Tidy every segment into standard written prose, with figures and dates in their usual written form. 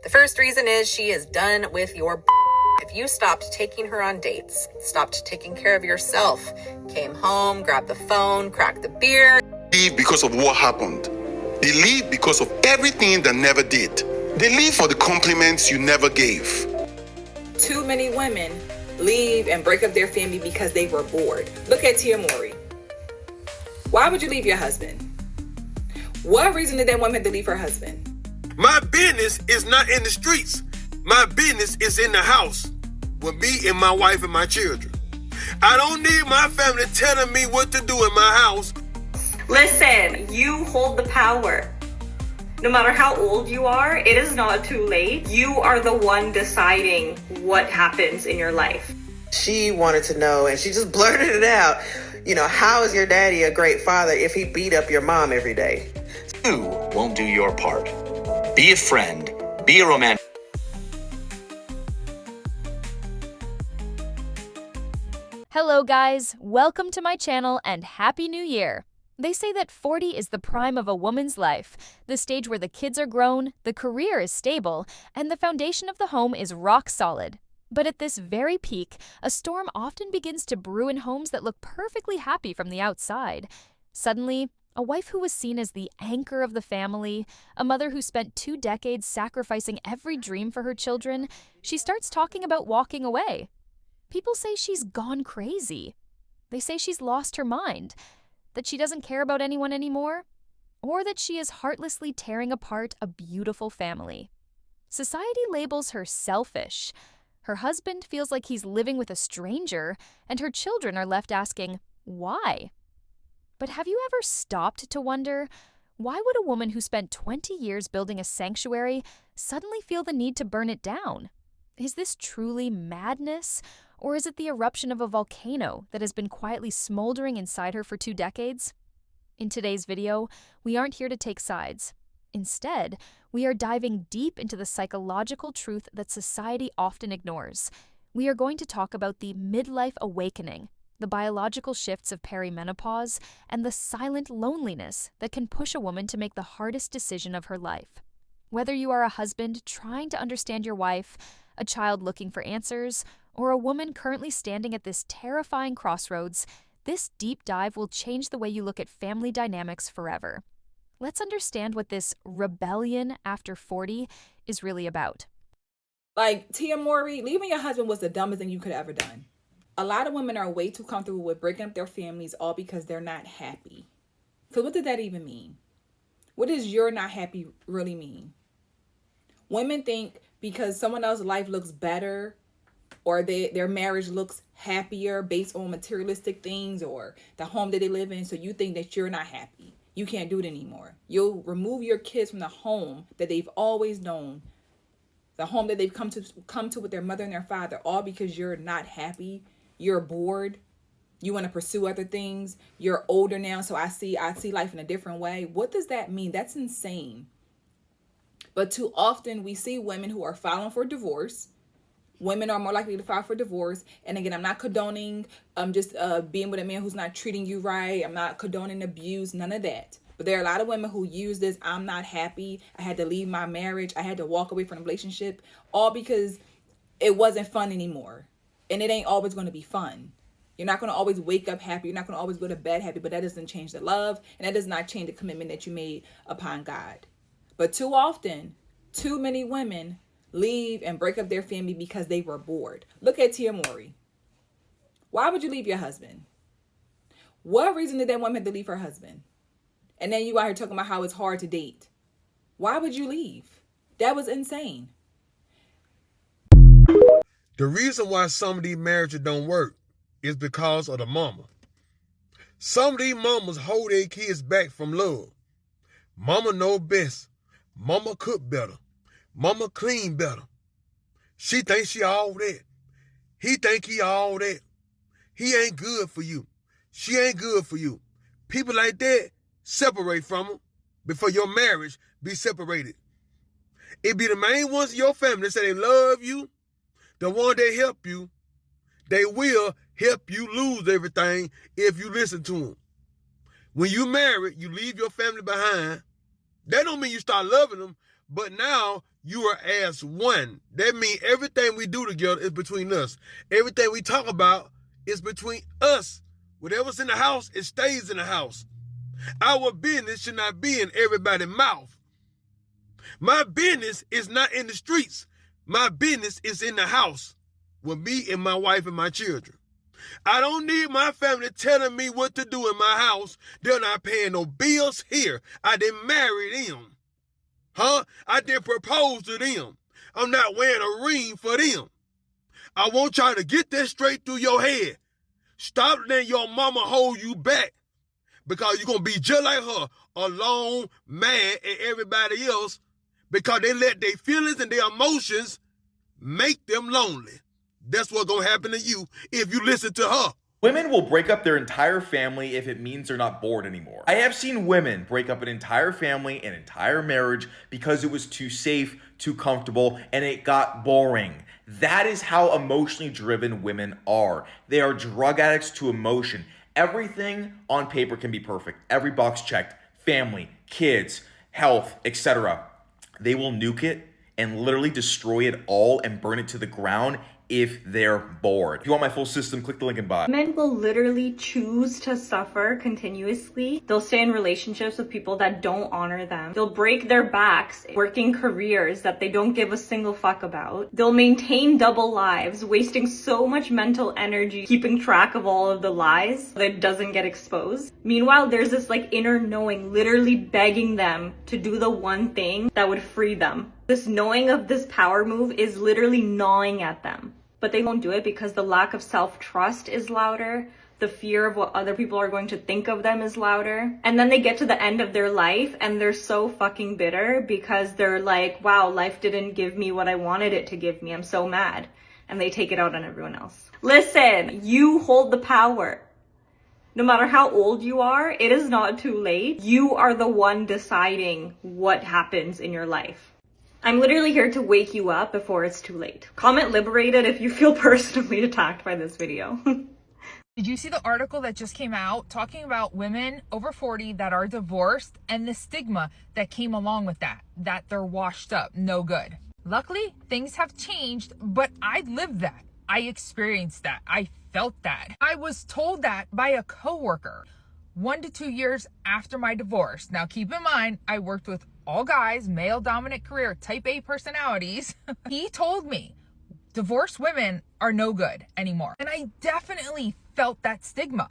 The first reason is she is done with your If you stopped taking her on dates, stopped taking care of yourself, came home, grabbed the phone, cracked the beer. Leave because of what happened. They leave because of everything that never did. They leave for the compliments you never gave. Too many women leave and break up their family because they were bored. Look at Tia Mowry. Why would you leave your husband? What reason did that woman have to leave her husband? My business is not in the streets. My business is in the house with me and my wife and my children. I don't need my family telling me what to do in my house. Listen, you hold the power. No matter how old you are, it is not too late. You are the one deciding what happens in your life. She wanted to know, and she just blurted it out. How is your daddy a great father if he beat up your mom every day? You won't do your part. Be a friend. Be a romantic. Hello guys, welcome to my channel and Happy New Year! They say that 40 is the prime of a woman's life, the stage where the kids are grown, the career is stable, and the foundation of the home is rock solid. But at this very peak, a storm often begins to brew in homes that look perfectly happy from the outside. Suddenly, a wife who was seen as the anchor of the family, a mother who spent 2 decades sacrificing every dream for her children, she starts talking about walking away. People say she's gone crazy. They say she's lost her mind, that she doesn't care about anyone anymore, or that she is heartlessly tearing apart a beautiful family. Society labels her selfish. Her husband feels like he's living with a stranger, and her children are left asking, why? But have you ever stopped to wonder, why would a woman who spent 20 years building a sanctuary suddenly feel the need to burn it down? Is this truly madness? Or is it the eruption of a volcano that has been quietly smoldering inside her for 2 decades? In today's video, we aren't here to take sides. Instead, we are diving deep into the psychological truth that society often ignores. We are going to talk about the midlife awakening, the biological shifts of perimenopause, and the silent loneliness that can push a woman to make the hardest decision of her life. Whether you are a husband trying to understand your wife, a child looking for answers, or a woman currently standing at this terrifying crossroads, this deep dive will change the way you look at family dynamics forever. Let's understand what this rebellion after 40 is really about. Like Tia Mowry, leaving your husband was the dumbest thing you could have ever done. A lot of women are way too comfortable with breaking up their families all because they're not happy. So what does that even mean? What does you're not happy really mean? Women think because someone else's life looks better or their marriage looks happier based on materialistic things or the home that they live in, so you think that you're not happy. You can't do it anymore. You'll remove your kids from the home that they've always known, the home that they've come to with their mother and their father, all because you're not happy. You're bored. You want to pursue other things. You're older now, so I see life in a different way. What does that mean? That's insane. But too often we see women who are filing for divorce. Women are more likely to file for divorce. And again, I'm not condoning just being with a man who's not treating you right. I'm not condoning abuse, none of that. But there are a lot of women who use this, I'm not happy, I had to leave my marriage, I had to walk away from the relationship, all because it wasn't fun anymore. And it ain't always going to be fun. You're not going to always wake up happy. You're not going to always go to bed happy. But that doesn't change the love. And that does not change the commitment that you made upon God. But too often, too many women leave and break up their family because they were bored. Look at Tia Mowry. Why would you leave your husband? What reason did that woman have to leave her husband? And then you out here talking about how it's hard to date. Why would you leave? That was insane. The reason why some of these marriages don't work is because of the mama. Some of these mamas hold their kids back from love. Mama know best. Mama cook better. Mama clean better. She thinks she all that. He think he all that. He ain't good for you. She ain't good for you. People like that, separate from them before your marriage be separated. It be the main ones in your family that say they love you, the one that help you. They will help you lose everything if you listen to them. When you marry, you leave your family behind. That don't mean you start loving them, but now you are as one. That means everything we do together is between us. Everything we talk about is between us. Whatever's in the house, it stays in the house. Our business should not be in everybody's mouth. My business is not in the streets. My business is in the house with me and my wife and my children. I don't need my family telling me what to do in my house. They're not paying no bills here. I didn't marry them. I didn't propose to them. I'm not wearing a ring for them. I want y'all to get that straight through your head. Stop letting your mama hold you back, because you're going to be just like her, alone, mad at everybody else, because they let their feelings and their emotions make them lonely. That's what's going to happen to you if you listen to her. Women will break up their entire family if it means they're not bored anymore. I have seen women break up an entire family, an entire marriage, because it was too safe, too comfortable, and it got boring. That is how emotionally driven women are. They are drug addicts to emotion. Everything on paper can be perfect. Every box checked. Family, kids, health, etc. They will nuke it and literally destroy it all and burn it to the ground if they're bored. If you want my full system, click the link in bio. Men will literally choose to suffer continuously. They'll stay in relationships with people that don't honor them. They'll break their backs working careers that they don't give a single fuck about. They'll maintain double lives, wasting so much mental energy keeping track of all of the lies that it doesn't get exposed. Meanwhile, there's this like inner knowing literally begging them to do the one thing that would free them. This knowing of this power move is literally gnawing at them. But they won't do it because the lack of self-trust is louder. The fear of what other people are going to think of them is louder. And then they get to the end of their life and they're so fucking bitter because they're like, wow, life didn't give me what I wanted it to give me. I'm so mad. And they take it out on everyone else. Listen, you hold the power. No matter how old you are, it is not too late. You are the one deciding what happens in your life. I'm literally here to wake you up before it's too late. Comment liberated if you feel personally attacked by this video. Did you see the article that just came out talking about women over 40 that are divorced and the stigma that came along with that they're washed up, no good? Luckily, things have changed, but I lived that. I experienced that. I felt that. I was told that by a coworker 1 to 2 years after my divorce. Now, keep in mind, I worked with all guys, male dominant career, type A personalities. He told me divorced women are no good anymore. And I definitely felt that stigma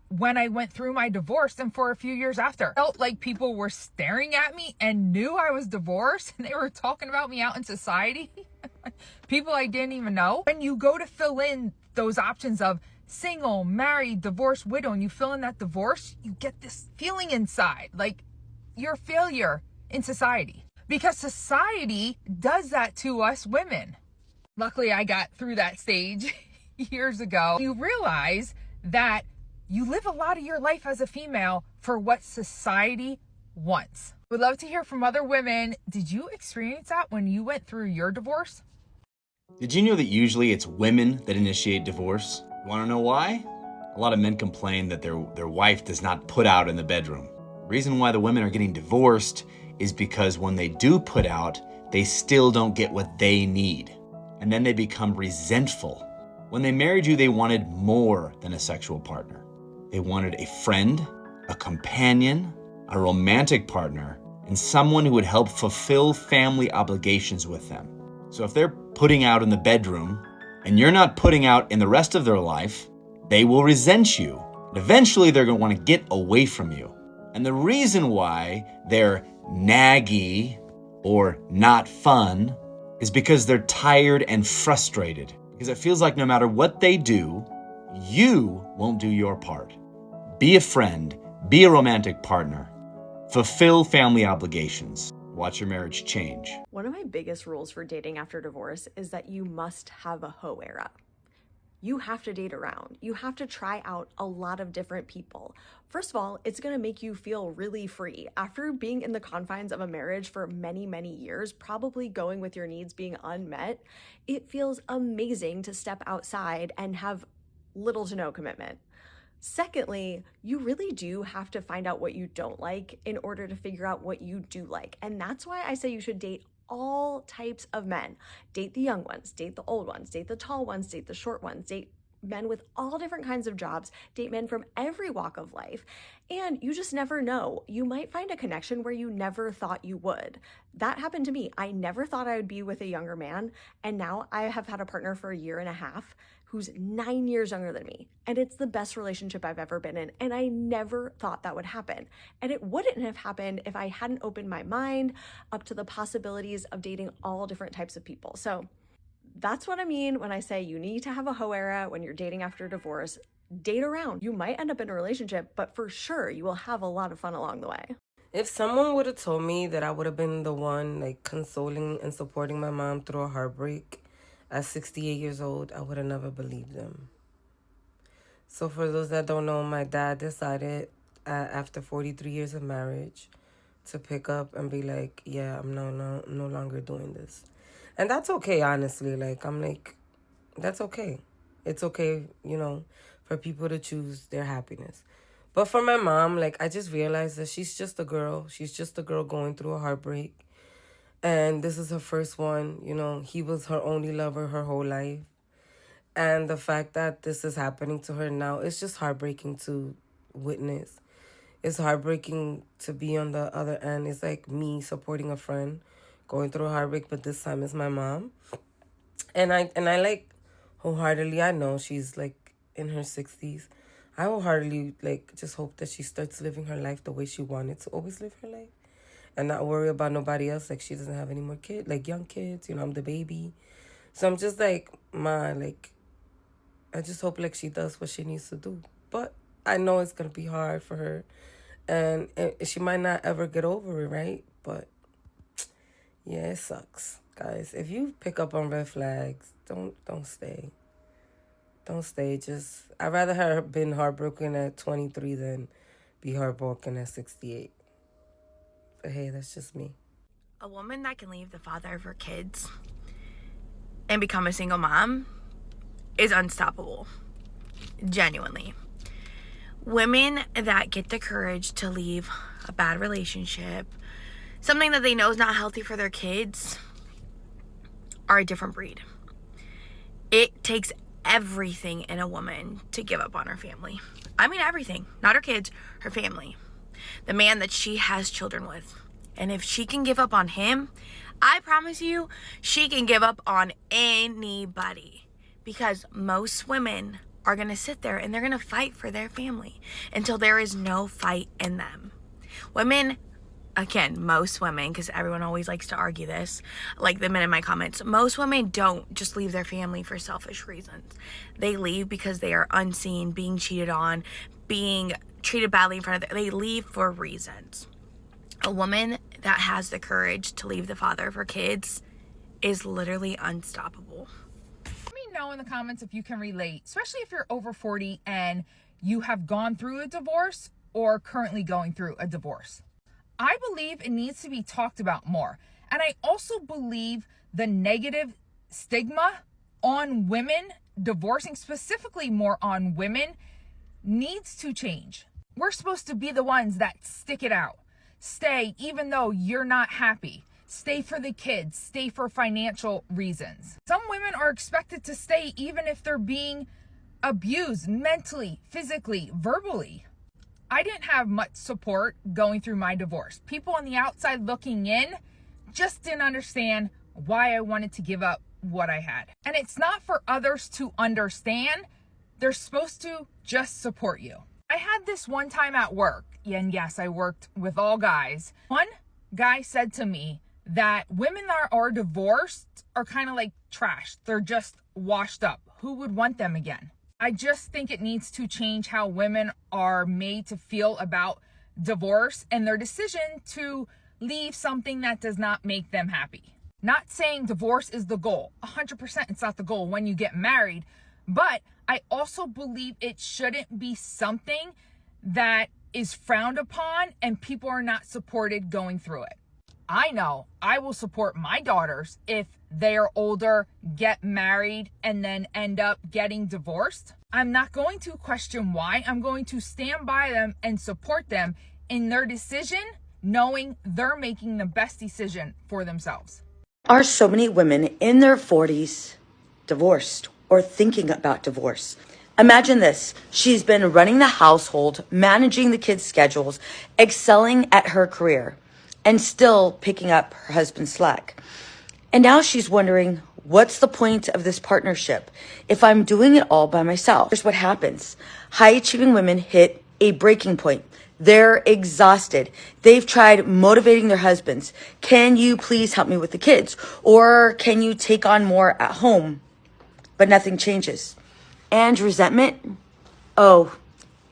when I went through my divorce and for a few years after. I felt like people were staring at me and knew I was divorced and they were talking about me out in society. People I didn't even know. When you go to fill in those options of single, married, divorced, widow, and you fill in that divorce, you get this feeling inside like you're a failure in society, because society does that to us women. Luckily, I got through that stage years ago. You realize that you live a lot of your life as a female for what society wants. Would love to hear from other women. Did you experience that when you went through your divorce? Did you know that usually it's women that initiate divorce? Want to know why? A lot of men complain that their wife does not put out in the bedroom. The reason why the women are getting divorced is because when they do put out, they still don't get what they need. And then they become resentful. When they married you, they wanted more than a sexual partner. They wanted a friend, a companion, a romantic partner, and someone who would help fulfill family obligations with them. So if they're putting out in the bedroom and you're not putting out in the rest of their life, they will resent you. And eventually they're going to want to get away from you. And the reason why they're naggy or not fun is because they're tired and frustrated. Because it feels like no matter what they do, you won't do your part. Be a friend, be a romantic partner, fulfill family obligations, watch your marriage change. One of my biggest rules for dating after divorce is that you must have a hoe era. You have to date around. You have to try out a lot of different people. First of all, it's going to make you feel really free. After being in the confines of a marriage for many, many years, probably going with your needs being unmet, it feels amazing to step outside and have little to no commitment. Secondly, you really do have to find out what you don't like in order to figure out what you do like. And that's why I say you should date all types of men. Date the young ones, date the old ones, date the tall ones, date the short ones, date men with all different kinds of jobs, date men from every walk of life. And you just never know. You might find a connection where you never thought you would. That happened to me. I never thought I would be with a younger man. And now I have had a partner for 1.5 years who's 9 years younger than me. And it's the best relationship I've ever been in. And I never thought that would happen. And it wouldn't have happened if I hadn't opened my mind up to the possibilities of dating all different types of people. So that's what I mean when I say you need to have a hoe era when you're dating after divorce. Date around. You might end up in a relationship, but for sure you will have a lot of fun along the way. If someone would have told me that I would have been the one like consoling and supporting my mom through a heartbreak at 68 years old, I would have never believed them. So for those that don't know, my dad decided after 43 years of marriage to pick up and be like, yeah, I'm no longer doing this. And that's okay, honestly. Like, I'm like, that's okay. It's okay, you know, for people to choose their happiness. But for my mom, like, I just realized that she's just a girl. She's just a girl going through a heartbreak. And this is her first one. You know, he was her only lover her whole life. And the fact that this is happening to her now, it's just heartbreaking to witness. It's heartbreaking to be on the other end. It's like me supporting a friend going through a heartbreak, but this time it's my mom. And I like wholeheartedly, I know she's like in her 60s. I wholeheartedly like just hope that she starts living her life the way she wanted to always live her life and not worry about nobody else. Like, she doesn't have any more kids, like young kids, you know, I'm the baby. So I'm just like, Ma, like, I just hope like she does what she needs to do. But I know it's going to be hard for her and she might not ever get over it, right? But yeah, it sucks, guys. If you pick up on red flags, don't stay. Don't stay. I'd rather have been heartbroken at 23 than be heartbroken at 68. But hey, that's just me. A woman that can leave the father of her kids and become a single mom is unstoppable. Genuinely. Women that get the courage to leave a bad relationship, something that they know is not healthy for their kids, are a different breed. It takes everything in a woman to give up on her family. I mean everything. Not her kids, her family. The man that she has children with. And if she can give up on him, I promise you, she can give up on anybody. Because most women are going to sit there and they're going to fight for their family until there is no fight in them. Women, again, most women, because everyone always likes to argue this, like the men in my comments, most women don't just leave their family for selfish reasons. They leave because they are unseen, being cheated on, being treated badly in front of them. They leave for reasons. A woman that has the courage to leave the father of her kids is literally unstoppable. Let me know in the comments if you can relate, especially if you're over 40 and you have gone through a divorce or currently going through a divorce. I believe it needs to be talked about more. And I also believe the negative stigma on women, divorcing specifically more on women, needs to change. We're supposed to be the ones that stick it out. Stay even though you're not happy. Stay for the kids. Stay for financial reasons. Some women are expected to stay even if they're being abused mentally, physically, verbally. I didn't have much support going through my divorce. People on the outside looking in just didn't understand why I wanted to give up what I had. And it's not for others to understand. They're supposed to just support you. I had this one time at work, and yes, I worked with all guys. One guy said to me that women that are divorced are kind of like trash. They're just washed up. Who would want them again? I just think it needs to change how women are made to feel about divorce and their decision to leave something that does not make them happy. Not saying divorce is the goal. 100% it's not the goal when you get married. But I also believe it shouldn't be something that is frowned upon and people are not supported going through it. I know I will support my daughters if they are older, get married, and then end up getting divorced. I'm not going to question why. I'm going to stand by them and support them in their decision, knowing they're making the best decision for themselves. Are so many women in their 40s divorced or thinking about divorce? Imagine this. She's been running the household, managing the kids' schedules, excelling at her career, and still picking up her husband's slack. And now she's wondering, what's the point of this partnership if I'm doing it all by myself? Here's what happens. High-achieving women hit a breaking point. They're exhausted. They've tried motivating their husbands. Can you please help me with the kids? Or can you take on more at home? But nothing changes. And resentment? Oh,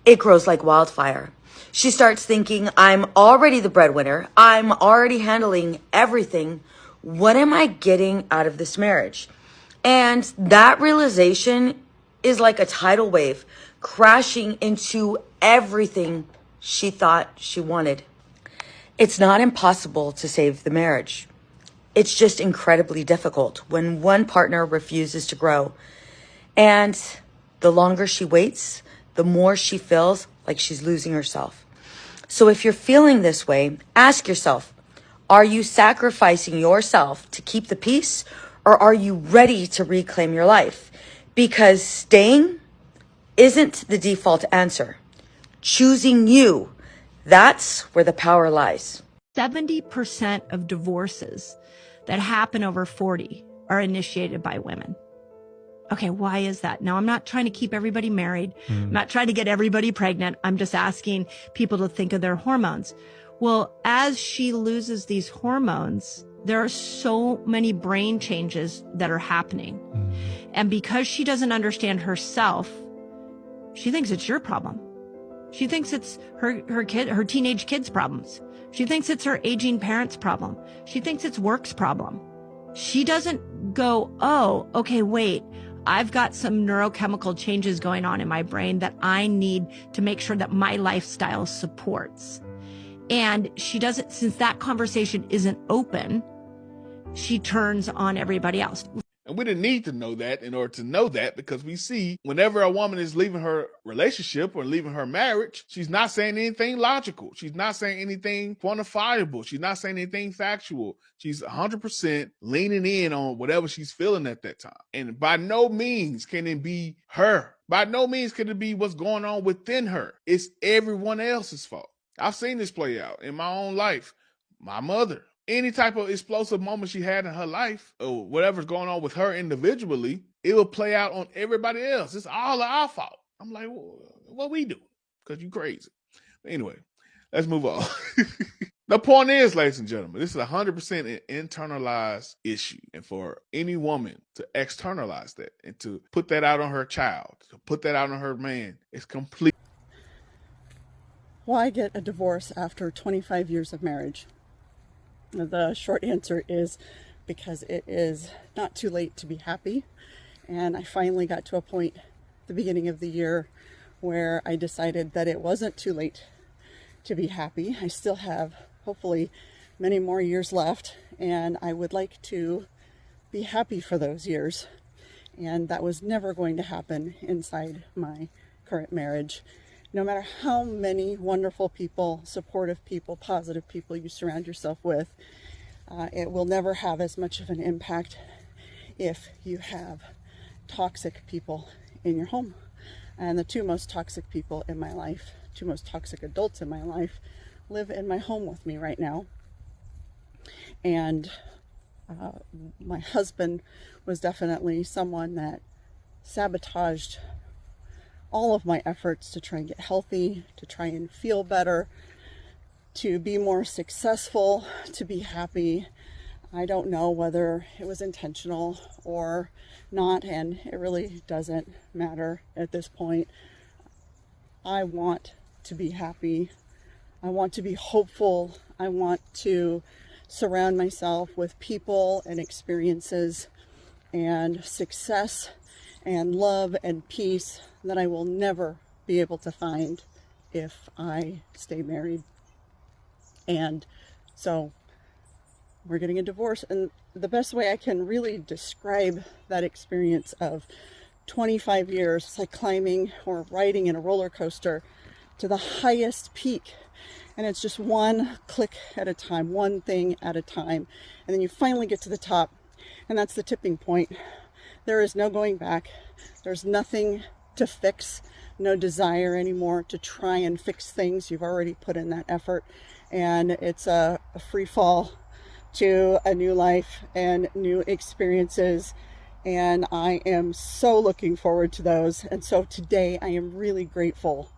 it grows like wildfire. She starts thinking, I'm already the breadwinner. I'm already handling everything. What am I getting out of this marriage? And that realization is like a tidal wave crashing into everything she thought she wanted. It's not impossible to save the marriage. It's just incredibly difficult when one partner refuses to grow. And the longer she waits, the more she feels like she's losing herself. So if you're feeling this way, ask yourself, are you sacrificing yourself to keep the peace, or are you ready to reclaim your life? Because staying isn't the default answer. Choosing you, that's where the power lies. 70% of divorces that happen over 40 are initiated by women. Okay, why is that? Now, I'm not trying to keep everybody married. I'm not trying to get everybody pregnant. I'm just asking people to think of their hormones. Well, as she loses these hormones, there are so many brain changes that are happening. And because she doesn't understand herself, she thinks it's your problem. She thinks it's her teenage kid's problems. She thinks it's her aging parents' problem. She thinks it's work's problem. She doesn't go, oh, okay, wait, I've got some neurochemical changes going on in my brain that I need to make sure that my lifestyle supports. And she doesn't, since that conversation isn't open, she turns on everybody else. And we didn't need to know that in order to know that, because we see whenever a woman is leaving her relationship or leaving her marriage, she's not saying anything logical. She's not saying anything quantifiable. She's not saying anything factual. She's 100% leaning in on whatever she's feeling at that time. And by no means can it be her. By no means can it be what's going on within her. It's everyone else's fault. I've seen this play out in my own life. My mother. Any type of explosive moment she had in her life, or whatever's going on with her individually, it will play out on everybody else. It's all our fault. I'm like, well, what we do? Because you crazy. But anyway, let's move on. The point is, ladies and gentlemen, this is 100% an internalized issue. And for any woman to externalize that and to put that out on her child, to put that out on her man, it's complete. Why get a divorce after 25 years of marriage? The short answer is because it is not too late to be happy. And I finally got to a point at the beginning of the year where I decided that it wasn't too late to be happy. I still have, hopefully, many more years left, and I would like to be happy for those years. And that was never going to happen inside my current marriage. No matter how many wonderful people, supportive people, positive people you surround yourself with, it will never have as much of an impact if you have toxic people in your home. And the two most toxic people in my life, two most toxic adults in my life, live in my home with me right now. And my husband was definitely someone that sabotaged all of my efforts to try and get healthy, to try and feel better, to be more successful, to be happy. I don't know whether it was intentional or not, and it really doesn't matter at this point. I want to be happy. I want to be hopeful. I want to surround myself with people and experiences and success and love and peace that I will never be able to find if I stay married. And so we're getting a divorce. And the best way I can really describe that experience of 25 years, it's like climbing or riding in a roller coaster to the highest peak. And it's just one click at a time, one thing at a time. And then you finally get to the top, and that's the tipping point. There is no going back. There's nothing to fix, no desire anymore to try and fix things. You've already put in that effort, and it's a free fall to a new life and new experiences. And I am so looking forward to those. And so today I am really grateful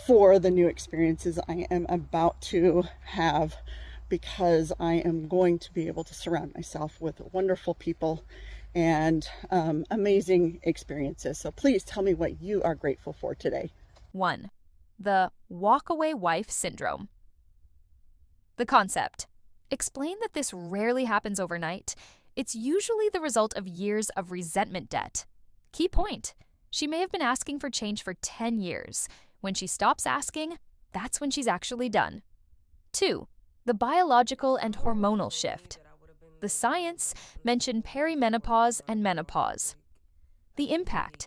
for the new experiences I am about to have, because I am going to be able to surround myself with wonderful people and amazing experiences. So please tell me what you are grateful for today. 1. The walk-away wife syndrome. The concept. Explain that this rarely happens overnight. It's usually the result of years of resentment debt. Key point. She may have been asking for change for 10 years. When she stops asking, that's when she's actually done. 2. The biological and hormonal shift. The science mentioned perimenopause and menopause. The impact.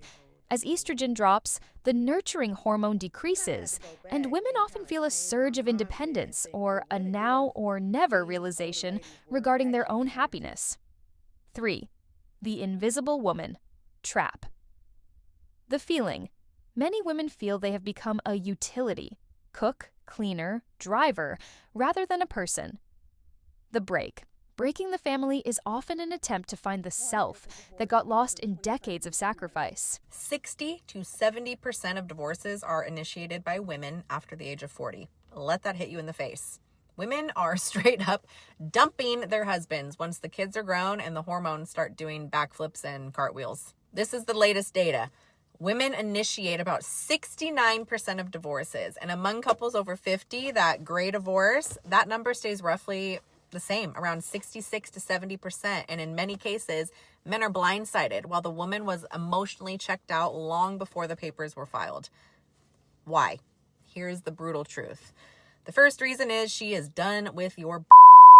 As estrogen drops, the nurturing hormone decreases, and women often feel a surge of independence or a now or never realization regarding their own happiness. 3. The invisible woman trap. The feeling. Many women feel they have become a utility, cook, cleaner, driver, rather than a person. The break. Breaking the family is often an attempt to find the self that got lost in decades of sacrifice. 60 to 70% of divorces are initiated by women after the age of 40. Let that hit you in the face. Women are straight up dumping their husbands once the kids are grown and the hormones start doing backflips and cartwheels. This is the latest data. Women initiate about 69% of divorces, and among couples over 50, that gray divorce, that number stays roughly the same, around 66 to 70%. And in many cases, men are blindsided while the woman was emotionally checked out long before the papers were filed. Why? Here's the brutal truth. The first reason is she is done with your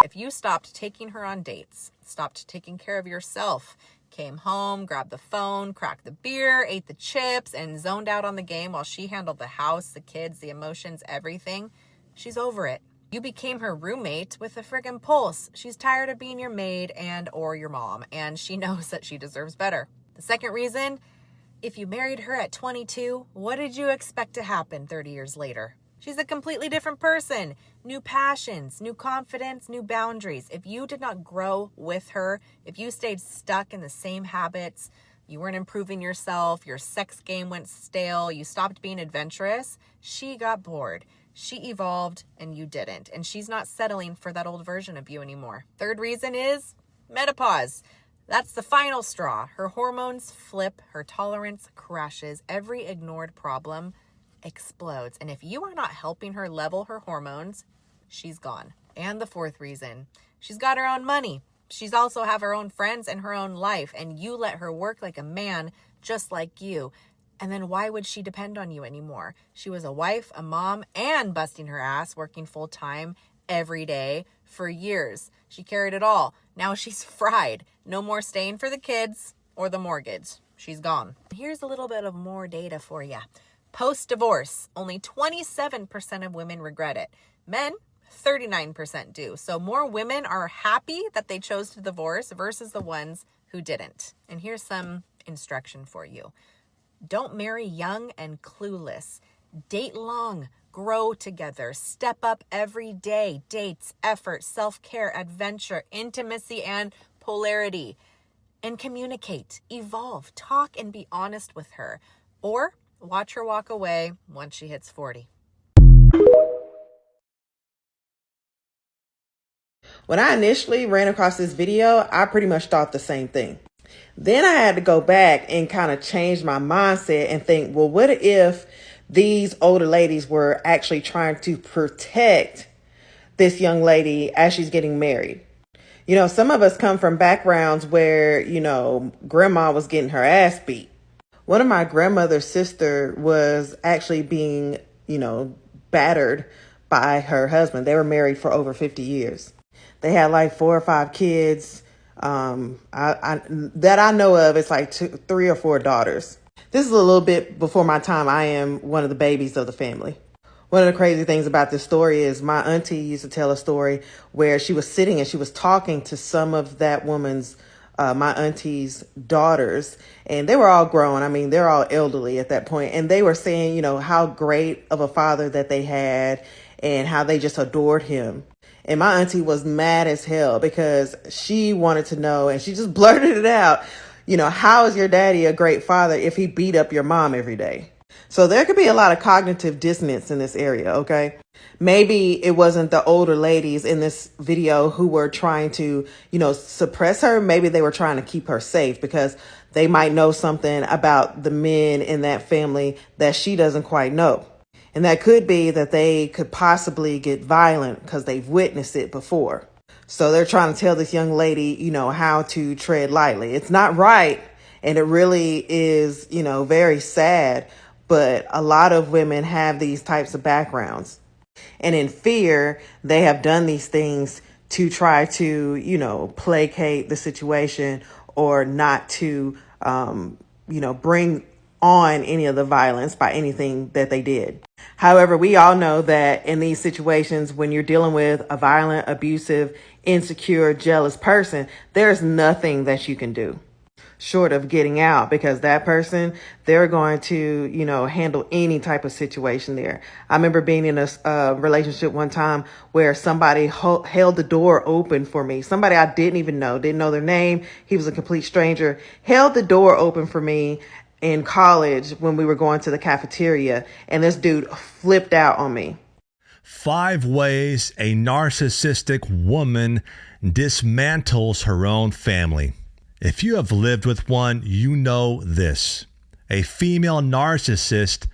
If you stopped taking her on dates, stopped taking care of yourself, came home, grabbed the phone, cracked the beer, ate the chips, and zoned out on the game while she handled the house, the kids, the emotions, everything, she's over it. You became her roommate with a friggin' pulse. She's tired of being your maid and or your mom, and she knows that she deserves better. The second reason, if you married her at 22, what did you expect to happen 30 years later? She's a completely different person. New passions, new confidence, new boundaries. If you did not grow with her, if you stayed stuck in the same habits, you weren't improving yourself, your sex game went stale, you stopped being adventurous, she got bored. She evolved and you didn't. And she's not settling for that old version of you anymore. Third reason is menopause. That's the final straw. Her hormones flip, her tolerance crashes, every ignored problem explodes. And if you are not helping her level her hormones, she's gone. And the fourth reason, she's got her own money. She's also have her own friends and her own life, and you let her work like a man just like you. And then why would she depend on you anymore? She was a wife, a mom, and busting her ass, working full time every day for years. She carried it all. Now she's fried. No more staying for the kids or the mortgage. She's gone. Here's a little bit of more data for you. Post-divorce, only 27% of women regret it. Men, 39% do. So more women are happy that they chose to divorce versus the ones who didn't. And here's some instruction for you. Don't marry young and clueless. Date long. Grow together. Step up every day. Dates, effort, self-care, adventure, intimacy, and polarity. And communicate. Evolve. Talk and be honest with her. Or watch her walk away once she hits 40. When I initially ran across this video, I pretty much thought the same thing. Then I had to go back and kind of change my mindset and think, well, what if these older ladies were actually trying to protect this young lady as she's getting married? You know, some of us come from backgrounds where, you know, grandma was getting her ass beat. One of my grandmother's sister was actually being, you know, battered by her husband. They were married for over 50 years. They had like 4 or 5 kids. That I know of, it's like 3 or 4 daughters. This is a little bit before my time. I am one of the babies of the family. One of the crazy things about this story is my auntie used to tell a story where she was sitting and she was talking to some of that woman's, my auntie's daughters, and they were all grown. I mean, they're all elderly at that point, and they were saying, you know, how great of a father that they had and how they just adored him. And my auntie was mad as hell because she wanted to know, and she just blurted it out, you know, how is your daddy a great father if he beat up your mom every day? So there could be a lot of cognitive dissonance in this area, okay? Maybe it wasn't the older ladies in this video who were trying to, you know, suppress her. Maybe they were trying to keep her safe because they might know something about the men in that family that she doesn't quite know. And that could be that they could possibly get violent because they've witnessed it before. So they're trying to tell this young lady, you know, how to tread lightly. It's not right. And it really is, you know, very sad. But a lot of women have these types of backgrounds. And in fear, they have done these things to try to, you know, placate the situation or not to, you know, bring on any of the violence by anything that they did. However, we all know that in these situations, when you're dealing with a violent, abusive, insecure, jealous person, there's nothing that you can do short of getting out, because that person, they're going to, you know, handle any type of situation there. I remember being in a relationship one time where somebody held the door open for me. Somebody I didn't know their name. He was a complete stranger, held the door open for me in college when we were going to the cafeteria, and this dude flipped out on me. 5 ways a narcissistic woman dismantles her own family. If you have lived with one, you know this. A female narcissist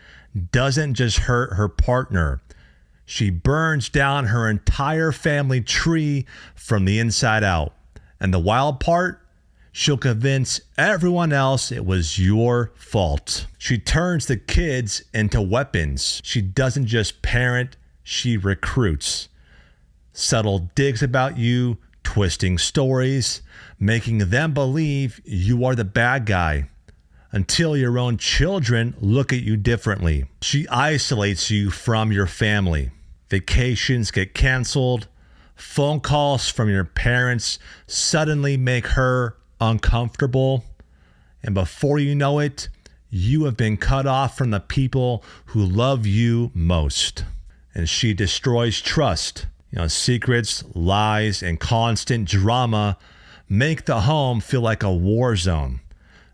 doesn't just hurt her partner. She burns down her entire family tree from the inside out. And the wild part? She'll convince everyone else it was your fault. She turns the kids into weapons. She doesn't just parent, she recruits. Subtle digs about you, twisting stories, making them believe you are the bad guy until your own children look at you differently. She isolates you from your family. Vacations get canceled. Phone calls from your parents suddenly make her uncomfortable. And before you know it, you have been cut off from the people who love you most. And she destroys trust. You know, secrets, lies, and constant drama make the home feel like a war zone.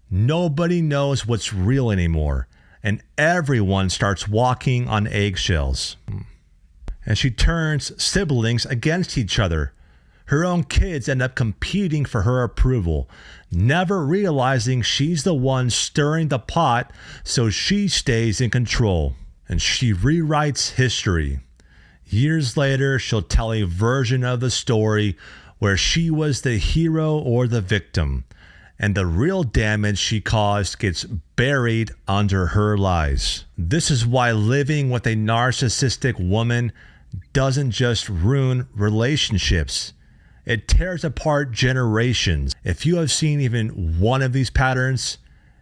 Nobody knows what's real anymore, and everyone starts walking on eggshells. And she turns siblings against each other. Her own kids end up competing for her approval, never realizing she's the one stirring the pot so she stays in control. And she rewrites history. Years later, she'll tell a version of the story where she was the hero or the victim, and the real damage she caused gets buried under her lies. This is why living with a narcissistic woman doesn't just ruin relationships. It tears apart generations. If you have seen even one of these patterns,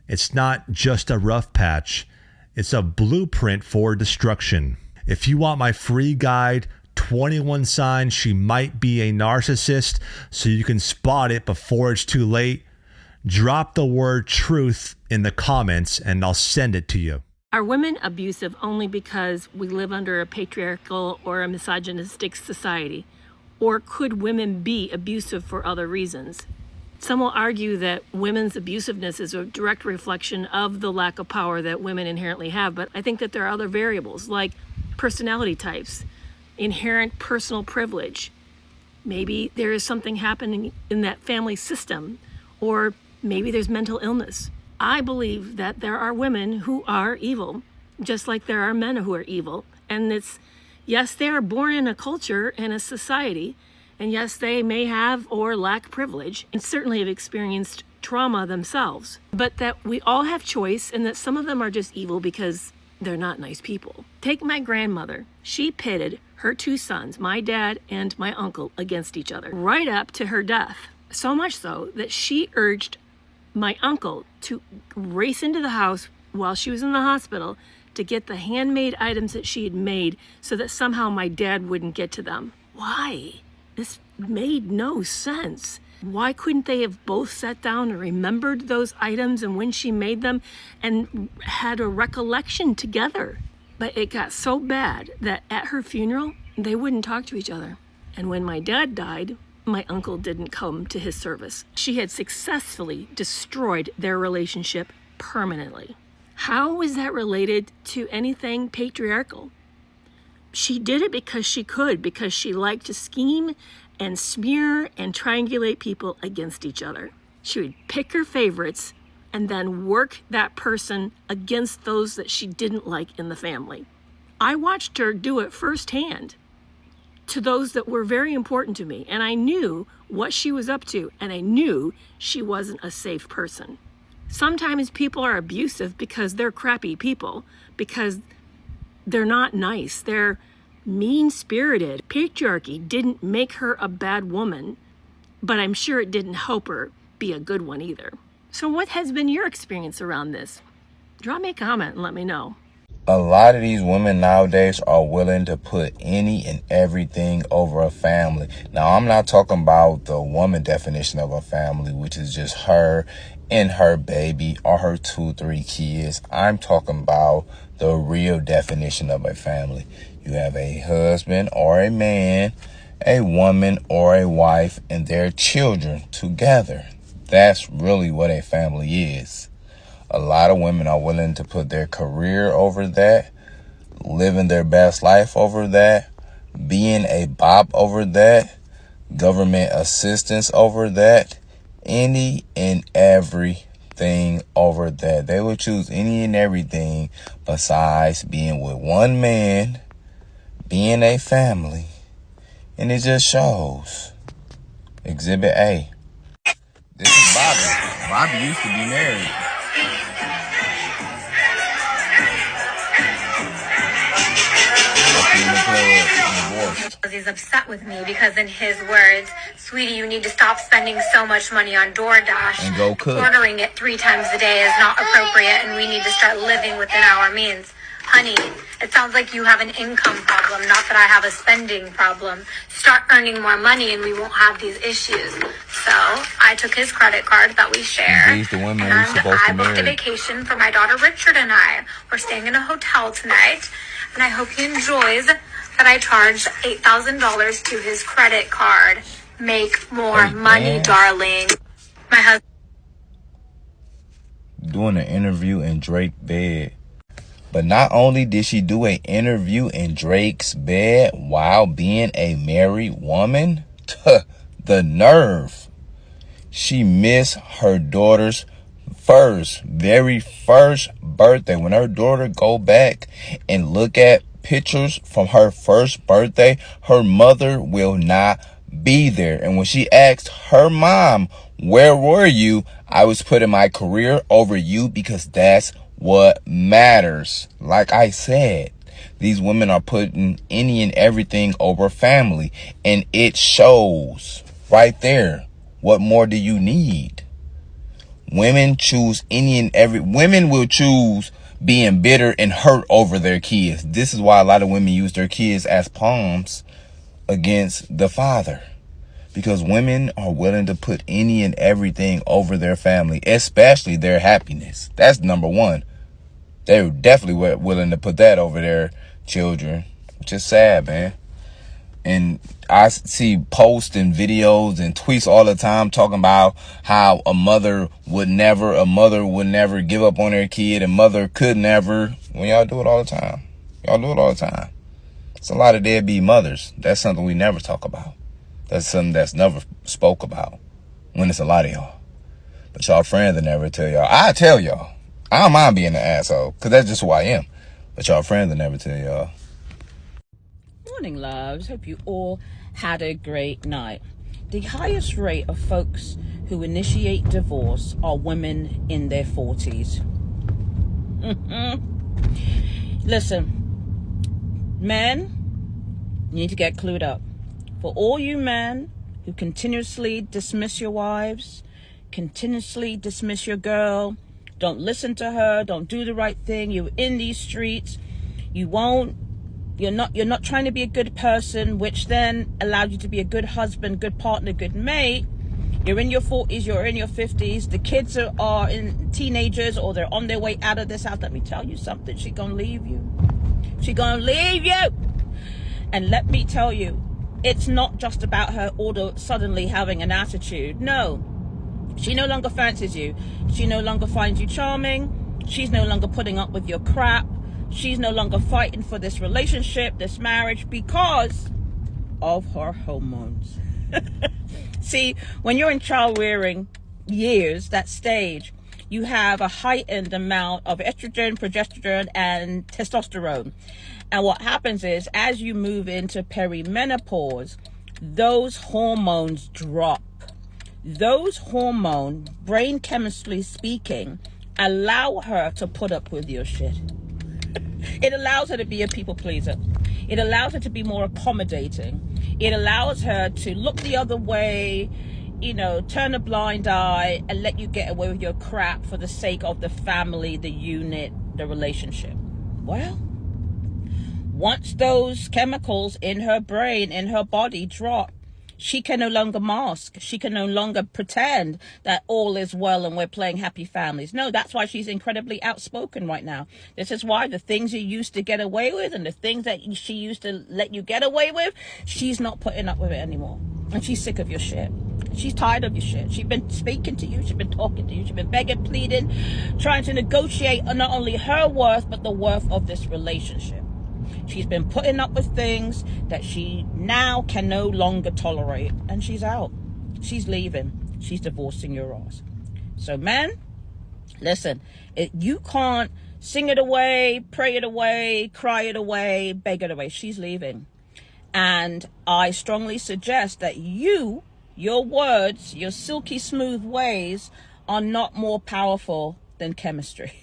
it's not just a rough patch. It's a blueprint for destruction. If you want my free guide, 21 signs she might be a narcissist, so you can spot it before it's too late, drop the word truth in the comments and I'll send it to you. Are women abusive only because we live under a patriarchal or a misogynistic society? Or could women be abusive for other reasons? Some will argue that women's abusiveness is a direct reflection of the lack of power that women inherently have, but I think that there are other variables like personality types, inherent personal privilege. Maybe there is something happening in that family system, or maybe there's mental illness. I believe that there are women who are evil, just like there are men who are evil. And yes, they are born in a culture and a society, and yes, they may have or lack privilege, and certainly have experienced trauma themselves. But that we all have choice, and that some of them are just evil because they're not nice people. Take my grandmother. She pitted her 2 sons, my dad and my uncle, against each other right up to her death. So much so that she urged my uncle to race into the house while she was in the hospital to get the handmade items that she had made so that somehow my dad wouldn't get to them. Why? This made no sense. Why couldn't they have both sat down and remembered those items and when she made them and had a recollection together? But it got so bad that at her funeral, they wouldn't talk to each other. And when my dad died, my uncle didn't come to his service. She had successfully destroyed their relationship permanently. How is that related to anything patriarchal? She did it because she could, because she liked to scheme and smear and triangulate people against each other. She would pick her favorites and then work that person against those that she didn't like in the family. I watched her do it firsthand to those that were very important to me, and I knew what she was up to, and I knew she wasn't a safe person. Sometimes people are abusive because they're crappy people, because they're not nice, they're mean-spirited. Patriarchy didn't make her a bad woman, but I'm sure it didn't help her be a good one either. So what has been your experience around this? Drop me a comment and let me know. A lot of these women nowadays are willing to put any and everything over a family. Now, I'm not talking about the woman definition of a family, which is just her and her baby or her 2-3 kids. I'm talking about the real definition of a family. You have a husband or a man, a woman or a wife, and their children together. That's really what a family is. A lot of women are willing to put their career over that, living their best life over that, being a bop over that, government assistance over that, any and everything over that. They would choose any and everything besides being with one man, being a family, and it just shows. Exhibit A. This is Bobby. Bobby used to be married. He's upset with me because, in his words, sweetie, you need to stop spending so much money on DoorDash. And go cook. Ordering it 3 times a day is not appropriate, and we need to start living within our means. Honey, it sounds like you have an income problem, not that I have a spending problem. Start earning more money and we won't have these issues. So I took his credit card that we share, These the women and we're supposed to I booked a marry. vacation for my daughter Richard and I. We're staying in a hotel tonight, and I hope he enjoys that I charged $8,000 to his credit card. Make more money, darling. My husband Doing an interview in Drake's bed. But not only did she do an interview in Drake's bed while being a married woman, the nerve. She missed her daughter's very first birthday. When her daughter go back and look at pictures from her first birthday, her mother will not be there. And when she asked her mom, where were you? I was putting my career over you because that's what matters. Like I said, these women are putting any and everything over family, and it shows right there. What more do you need? Women choose women will choose being bitter and hurt over their kids. This is why a lot of women use their kids as pawns against the father. Because women are willing to put any and everything over their family, especially their happiness. That's number one. They're definitely willing to put that over their children, which is sad, man. And I see posts and videos and tweets all the time talking about how a mother would never give up on their kid, and mother could never. When y'all do it all the time. Y'all do it all the time. It's a lot of deadbeat mothers. That's something we never talk about. That's something that's never spoke about when it's a lot of y'all. But y'all friends will never tell y'all. I tell y'all. I don't mind being an asshole, because that's just who I am. But y'all friends will never tell y'all. Morning, loves. Hope you all had a great night. The highest rate of folks who initiate divorce are women in their 40s. Listen, men, you need to get clued up. For all you men who continuously dismiss your wives, continuously dismiss your girl, don't listen to her, don't do the right thing, you're in these streets, you're not trying to be a good person, which then allowed you to be a good husband, good partner, good mate. You're in your 40s, you're in your 50s, the kids are in teenagers or they're on their way out of this house. Let me tell you something, she's gonna leave you. She's gonna leave you. And let me tell you, it's not just about her suddenly having an attitude. No, she no longer fancies you. She no longer finds you charming. She's no longer putting up with your crap. She's no longer fighting for this relationship, this marriage, because of her hormones. See, when you're in child-rearing years, that stage, you have a heightened amount of estrogen, progesterone, and testosterone. And what happens is, as you move into perimenopause, those hormones drop. Those hormones, brain chemistry speaking, allow her to put up with your shit. It allows her to be a people pleaser. It allows her to be more accommodating. It allows her to look the other way, turn a blind eye and let you get away with your crap for the sake of the family, the unit, the relationship. Well, once those chemicals in her brain, in her body drop, she can no longer mask. She can no longer pretend that all is well and we're playing happy families. No, that's why she's incredibly outspoken right now. This is why the things you used to get away with and the things that she used to let you get away with, she's not putting up with it anymore. And she's sick of your shit. She's tired of your shit. She's been speaking to you. She's been talking to you. She's been begging, pleading, trying to negotiate not only her worth, but the worth of this relationship. She's been putting up with things that she now can no longer tolerate. And she's out. She's leaving. She's divorcing your ass. So, men, listen, you can't sing it away, pray it away, cry it away, beg it away. She's leaving. And I strongly suggest that your words, your silky smooth ways are not more powerful than chemistry.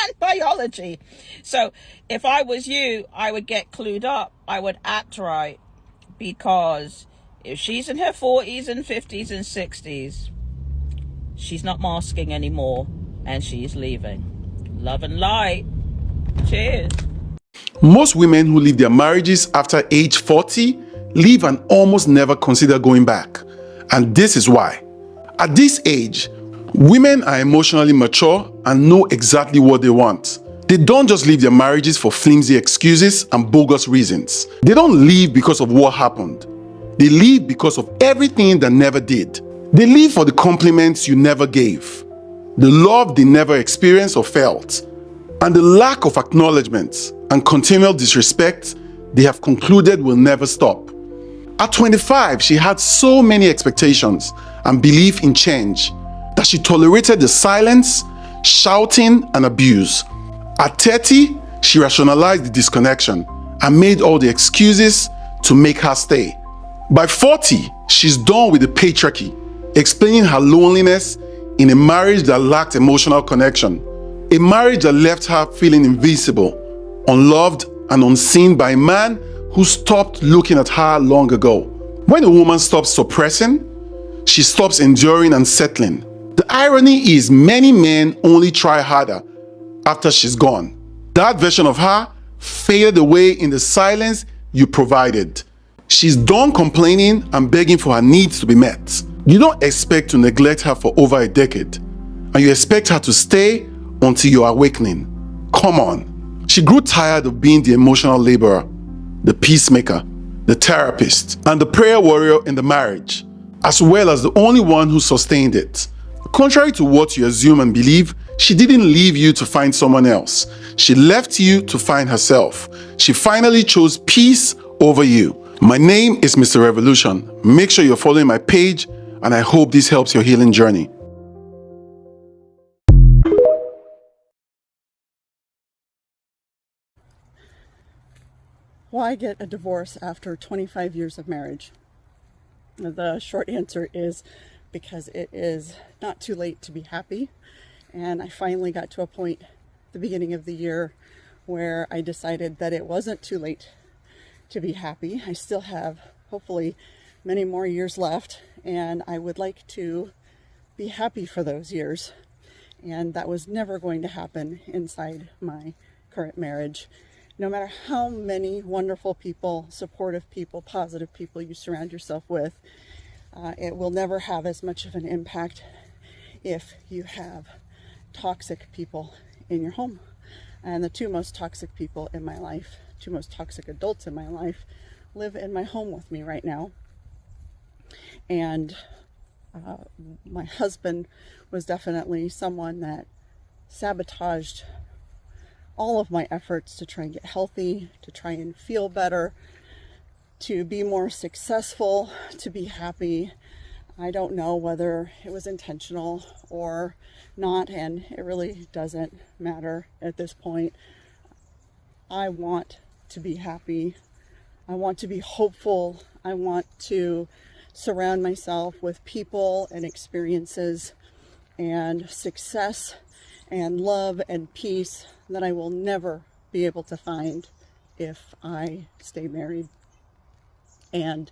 And biology. So if I was you, I would get clued up. I would act right, because if she's in her 40s and 50s and 60s, she's not masking anymore and she's leaving. Love and light. Cheers. Most women who leave their marriages after age 40 leave and almost never consider going back. And this is why. At this age, women are emotionally mature and know exactly what they want. They don't just leave their marriages for flimsy excuses and bogus reasons. They don't leave because of what happened. They leave because of everything that never did. They leave for the compliments you never gave, the love they never experienced or felt, and the lack of acknowledgement and continual disrespect they have concluded will never stop. At 25, she had so many expectations and belief in change that she tolerated the silence, shouting, and abuse. At 30, she rationalized the disconnection and made all the excuses to make her stay. By 40, she's done with the patriarchy, explaining her loneliness in a marriage that lacked emotional connection, a marriage that left her feeling invisible, unloved, and unseen by a man who stopped looking at her long ago. When a woman stops suppressing, she stops enduring and settling. The irony is many men only try harder after she's gone. That version of her faded away in the silence you provided. She's done complaining and begging for her needs to be met. You don't expect to neglect her for over a decade, and you expect her to stay until your awakening. Come on. She grew tired of being the emotional laborer, the peacemaker, the therapist, and the prayer warrior in the marriage, as well as the only one who sustained it. Contrary to what you assume and believe, she didn't leave you to find someone else. She left you to find herself. She finally chose peace over you. My name is Mr. Revolution. Make sure you're following my page, and I hope this helps your healing journey. Why get a divorce after 25 years of marriage? The short answer is because it is not too late to be happy. And I finally got to a point at the beginning of the year where I decided that it wasn't too late to be happy. I still have, hopefully, many more years left, and I would like to be happy for those years. And that was never going to happen inside my current marriage. No matter how many wonderful people, supportive people, positive people you surround yourself with, it will never have as much of an impact if you have toxic people in your home. And the two most toxic people in my life, two most toxic adults in my life, live in my home with me right now. And my husband was definitely someone that sabotaged all of my efforts to try and get healthy, to try and feel better, to be more successful, to be happy. I don't know whether it was intentional or not, and it really doesn't matter at this point. I want to be happy. I want to be hopeful. I want to surround myself with people and experiences and success and love and peace that I will never be able to find if I stay married. And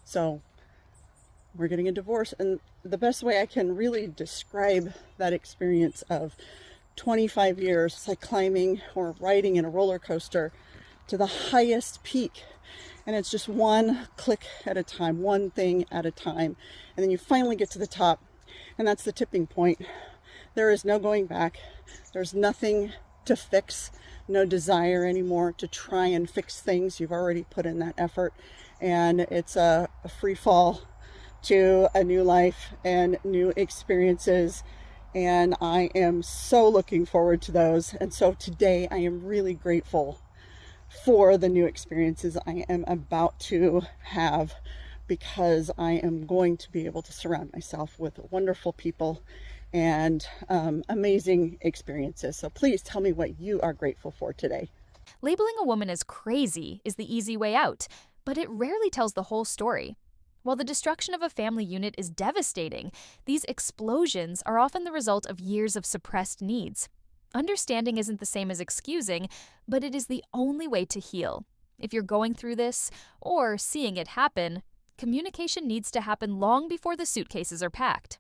so we're getting a divorce, and the best way I can really describe that experience of 25 years, it's like climbing or riding in a roller coaster to the highest peak, and it's just one click at a time, one thing at a time, and then you finally get to the top, and that's the tipping point. There is no going back. There's nothing to fix, no desire anymore to try and fix things. You've already put in that effort, and it's a free fall to a new life and new experiences, and I am so looking forward to those. And so today I am really grateful for the new experiences I am about to have, because I am going to be able to surround myself with wonderful people and amazing experiences. So please tell me what you are grateful for today. Labeling a woman as crazy is the easy way out, but it rarely tells the whole story. While the destruction of a family unit is devastating, these explosions are often the result of years of suppressed needs. Understanding isn't the same as excusing, but it is the only way to heal. If you're going through this, or seeing it happen, communication needs to happen long before the suitcases are packed.